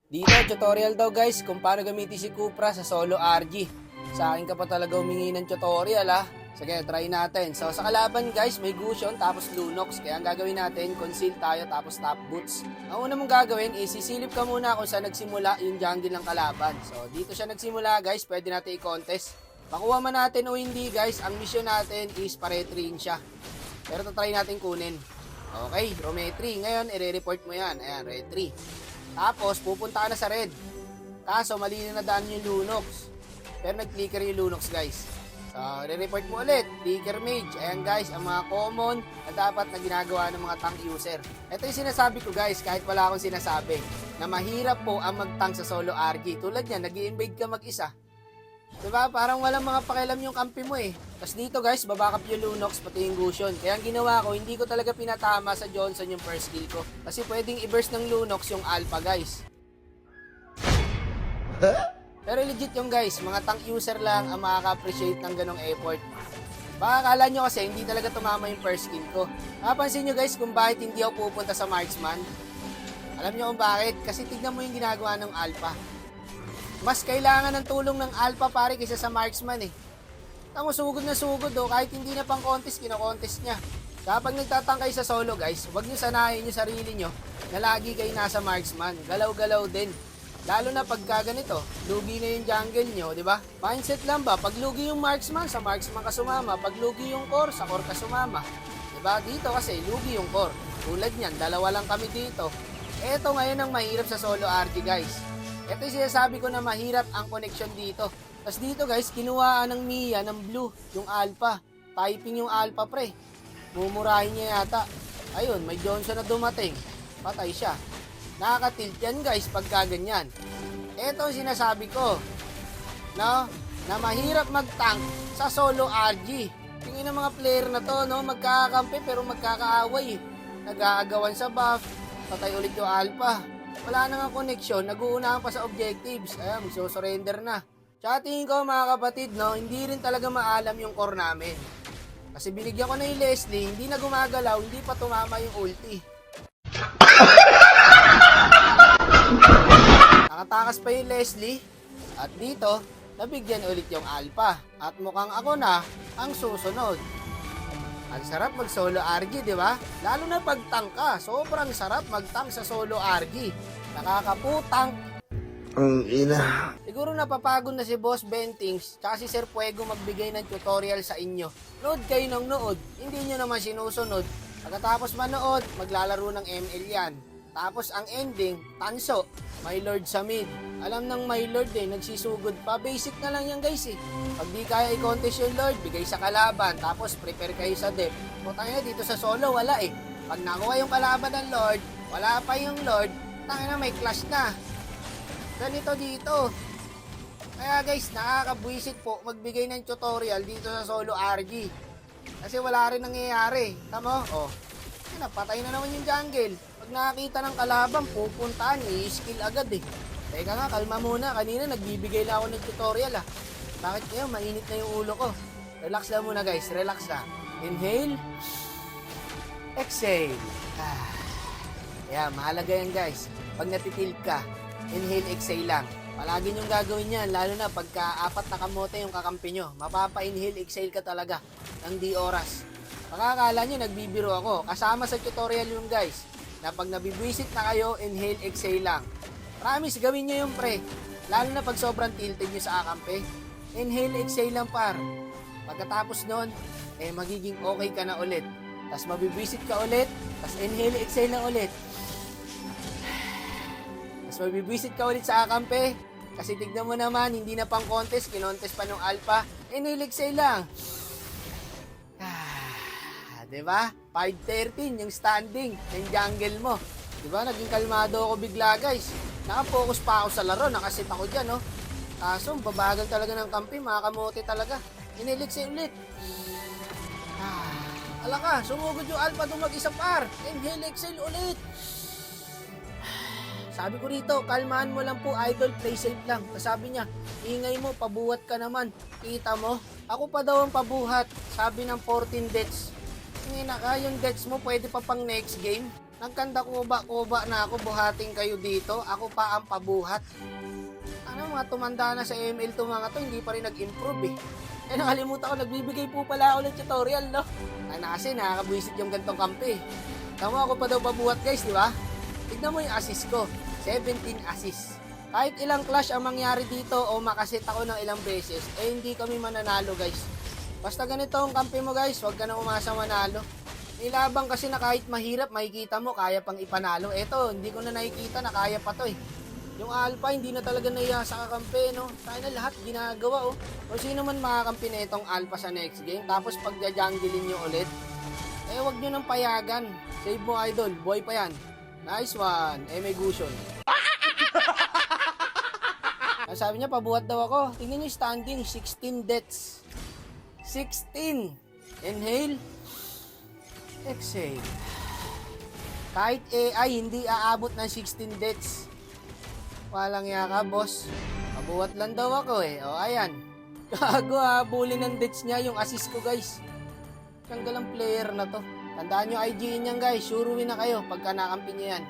Dito, tutorial daw guys kung paano gamitin si Cupra sa solo RG. Sa akin ka pa talaga humingi ng tutorial Sige, try natin. So sa kalaban guys, may Gusion tapos Lunox. Kaya ang gagawin natin, conceal tayo tapos top boots. Ang una mong gagawin is sisilip ka muna kung saan nagsimula yung jungle ng kalaban. So dito siya nagsimula guys, pwede natin i-contest. Makuha man natin o hindi guys, ang mission natin is paretrain siya. Pero try natin kunin. Okay, Rometri. Ngayon, i-report mo yan. Ayan, red 3. Tapos, pupunta ka na sa red. Kaso, mali na nadaan yung Lunox. Pero nag-clicker yung Lunox, guys. So, i-report mo ulit. Clicker Mage. Ayan, guys, ang mga common na dapat na ginagawa ng mga tank user. Ito yung sinasabi ko, guys, kahit wala akong sinasabi, na mahirap po ang mag-tank sa solo RG. Tulad yan, nag-i-invade ka mag-isa. Diba? Parang walang mga pakialam yung kampi mo eh. Tapos dito guys, babakap yung Lunox pati yung Gusion. Kaya ang ginawa ko, hindi ko talaga pinatama sa Johnson yung first kill ko. Kasi pwedeng i-burst ng Lunox yung Alpha guys. Pero legit yung guys, mga tank user lang ang makaka-appreciate ng ganong effort. Baka akala nyo kasi hindi talaga tumama yung first kill ko. Napansin nyo guys kung bakit hindi ako pupunta sa marksman? Alam nyo kung bakit? Kasi tignan mo yung ginagawa ng Alpha. Mas kailangan ng tulong ng Alpha pare kaysa sa marksman eh. Tamo sugod na sugod kahit hindi na pang contest, kino-contest niya. Kapag nagtatangkay sa solo guys, huwag niyo sanayin yung sarili niyo na lagi kayo nasa marksman. Galaw-galaw din. Lalo na pagka ganito, lugi na yung jungle nyo, di ba? Mindset lang ba? Pag lugi yung marksman, sa marksman ka sumama. Pag lugi yung core, sa core ka sumama. Di ba? Dito kasi, lugi yung core. Tulad niyan, dalawa lang kami dito. Eto ngayon ang mahirap sa solo RG guys. Ito yung sinasabi ko na mahirap ang connection dito. Tapos dito guys, kinuhaan ng Mia ng blue, yung Alpha. Typing yung Alpha pre. Mumurahin niya yata. Ayun, may Johnson na dumating. Patay siya. Nakaka-tilt yan guys pagka ganyan. Ito ang sinasabi ko. No? Na mahirap mag-tank sa solo RG. Tingin ng mga player na to, no? Magkakakampi pero magkakaaway. Nag-aagawan sa buff. Patay ulit yung Alpha. Wala na nga connection, nag-uunahan pa sa objectives. Ayan, magsusurrender na. Tsaka tingin ko mga kapatid, no, hindi rin talaga maalam yung core namin. Kasi binigyan ko na yung Leslie, hindi na gumagalaw, hindi pa tumama yung ulti. Nakatakas pa yung Leslie. At dito, nabigyan ulit yung Alpha. At mukhang ako na ang susunod. Ang sarap mag solo RG, di ba? Lalo na pag tank ka. Sobrang sarap mag-tank sa solo RG. Nakakaputang. Ang ina. Siguro napapagod na si Boss Bentings tsaka si Sir Fuego magbigay ng tutorial sa inyo. Nood kayo ng nood. Hindi nyo naman sinusunod. Pagkatapos manood, maglalaro ng ML yan. Tapos ang ending, tanso. My Lord sa mid. Alam ng My Lord nagsisugod pa. Basic na lang yan guys eh. Pag di kaya i-contest yung Lord, bigay sa kalaban. Tapos prepare kayo sa depth. Putang ina, dito sa solo, wala eh. Pag nakuha yung kalaban ng Lord, wala pa yung Lord, tangina may clash na. Ganito dito. Kaya guys, nakakabwisit po magbigay ng tutorial dito sa solo RG. Kasi wala rin nangyayari. Tama? Oh. Napatay na naman yung jungle. Pag nakakita ng kalaban, pupuntahan, i-skill agad eh. Teka nga, kalma muna. Kanina nagbibigay lang ako ng tutorial Bakit ngayon? Mainit na yung ulo ko. Relax lang muna guys, relax lang. Inhale. Exhale. Yeah, mahalaga yan guys. Pag natitil ka, inhale, exhale lang. Palagi niyong gagawin yan, lalo na pagka 4 na kamote yung kakampi nyo. Mapapa-inhale, exhale ka talaga ng di oras. Pakakala nyo, nagbibiro ako. Kasama sa tutorial yung guys, na pag nabibwisit na kayo, inhale, exhale lang. Promise, gawin nyo yung pre. Lalo na pag sobrang tilted nyo sa kakampi. Inhale, exhale lang par. Pagkatapos nun, magiging okay ka na ulit. Tapos mabibwisit ka ulit, tapos inhale, exhale na ulit. Tapos mabibwisit ka ulit sa akampi. Kasi tignan mo naman, hindi na pang contest, kinontest pa nung Alpha. Inhale, exhale lang. Diba? 5-13 yung standing ng jungle mo. Diba? Naging kalmado ako bigla guys. Nakapokus pa ako sa laro, nakasit ako dyan Kaso, babagal talaga ng kampi, makakamote talaga. Inhale, exhale ulit. Ala ka, sumugod yung Alpha doon mag-isa par. Inhale, exhale ulit. Sabi ko rito, kalmahan mo lang po idol, play safe lang. Sabi niya, ingay mo, pabuhat ka naman. Kita mo? Ako pa daw ang pabuhat. Sabi ng 14 deaths. Ngayon ka, yung deaths mo pwede pa pang next game. Nagkanda kuba na ako, buhating kayo dito. Ako pa ang pabuhat. Ano, mga tumanda na sa ML to mga to, hindi pa rin nag-improve eh. Eh, nakalimutan ko, nagbibigay po pala ulit tutorial, no? Kasi nakakabwisit yung gantong kampi. Tama ako pa daw pabuhat guys, di ba? Tignan mo yung assist ko. 17 assist. Kahit ilang clash ang mangyari dito o makasit ako ng ilang beses, eh hindi kami mananalo guys. Basta ganito ang kampi mo guys, huwag ka na umasa manalo. Nilabang kasi na kahit mahirap, makikita mo, kaya pang ipanalo. Eto, hindi ko na nakikita na kaya pa to eh. Yung alpha, hindi na talaga naiya sa kakampi, no? Tayo na lahat ginagawa, oh. O sino man makakampi na itong alpha sa next game, tapos pagja-junglein nyo ulit, eh wag nyo nang payagan. Save mo idol, boy pa yan. Nice one, eh may gusion. Sabi niya, pabuhat daw ako. Tingnan nyo yung standing, 16 deaths. 16. Inhale. Exhale. Kahit AI, hindi aabot ng 16 deaths. Walang yaka, boss. Pabuhat lang daw ako eh. O, ayan. Gago ha, bully ng deaths niya yung assist ko, guys. Tanggalang player na to. Tandaan nyo IG niyan, guys. Sure win na kayo pagka nakampi niya yan.